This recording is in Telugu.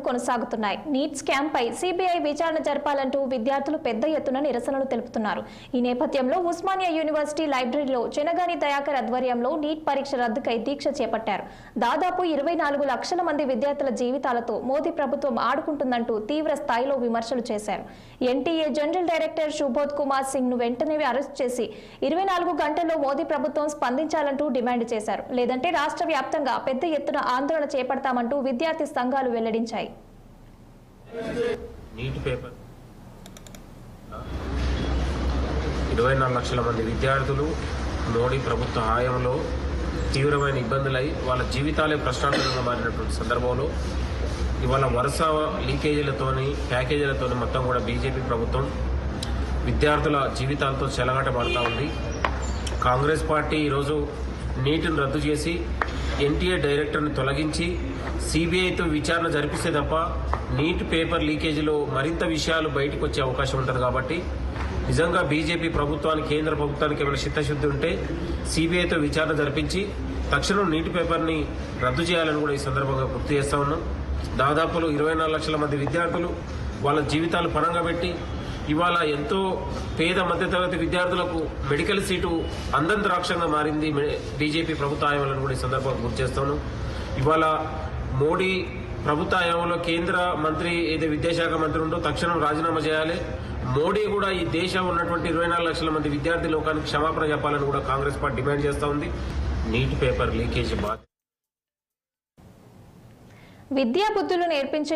కొనసాగుతున్నాయి. నీట్ స్కామ్ పై సిబిఐ విచారణ జరపాలంటూ విద్యార్థులు పెద్ద ఎత్తున నిరసనలు తెలుపుతున్నారు. ఈ నేపథ్యంలో ఉస్మానియా యూనివర్సిటీ లైబ్రరీలో చెనగాని దయాకర్ ఆధ్వర్యంలో నీట్ పరీక్ష రద్దుకై దీక్ష చేపట్టారు. దాదాపు 24 లక్షల మంది విద్యార్థుల జీవితాలతో మోదీ ప్రభుత్వం ఆడుకుంటుందంటూ తీవ్ర స్థాయిలో విమర్శలు చేశారు. NTA general director Subodh Kumar Singh ను వెంటనే అరెస్ట్ చేసి 24 గంటల్లో మోదీ ప్రభుత్వం స్పందించాలంటూ డిమాండ్ చేశారు. లేదంటే రాష్ట్ర వ్యాప్తంగా పెద్ద ఎత్తున ఆందోళన చేపడతామంటూ విద్యార్థి సంఘాలు వెల్లడించాయి. నీట్ పేపర్ 24 లక్షల మంది విద్యార్థులు మోడీ ప్రభుత్వ హయాంలో తీవ్రమైన ఇబ్బందులై వాళ్ళ జీవితాలే ప్రశ్నార్థకంగా మారినటువంటి సందర్భంలో ఇవాళ వరుస లీకేజీలతోని ప్యాకేజీలతోని మొత్తం కూడా బీజేపీ ప్రభుత్వం విద్యార్థుల జీవితాలతో చెలగాటమాడుతూ ఉంది. కాంగ్రెస్ పార్టీ ఈరోజు నీటిని రద్దు చేసి ఎన్టీఏ డైరెక్టర్ని తొలగించి సిబిఐతో విచారణ జరిపిస్తే తప్ప నీట్ పేపర్ లీకేజీలో మరింత విషయాలు బయటకు వచ్చే అవకాశం ఉంటుంది. కాబట్టి నిజంగా బీజేపీ ప్రభుత్వానికి కేంద్ర ప్రభుత్వానికి ఏమైనా చిత్తశుద్ధి ఉంటే సిబిఐతో విచారణ జరిపించి తక్షణం నీట్ పేపర్ని రద్దు చేయాలని కూడా ఈ సందర్భంగా గుర్తు చేస్తా ఉన్నాం. దాదాపు 24 లక్షల మంది విద్యార్థులు వాళ్ళ జీవితాలు పరంగా పెట్టి ఇవాళ ఎంతో పేద మధ్యతరగతి విద్యార్థులకు మెడికల్ సీటు అందంత రాక్షంగా మారింది బీజేపీ ప్రభుత్వ హయాంలో కూడా ఈ సందర్భంగా గుర్తు చేస్తాను. ఇవాళ మోడీ ప్రభుత్వ హయాంలో కేంద్ర మంత్రి ఏదో విద్యాశాఖ మంత్రి ఉంటో తక్షణం రాజీనామా చేయాలి. మోడీ కూడా ఈ దేశం ఉన్నటువంటి 24 లక్షల మంది విద్యార్థి లోకానికి క్షమాపణ చెప్పాలని కూడా కాంగ్రెస్ పార్టీ డిమాండ్ చేస్తూ ఉంది. నీట్ పేపర్ లీకేజ్ బాధ విద్యా బుద్ధులు నేర్పించే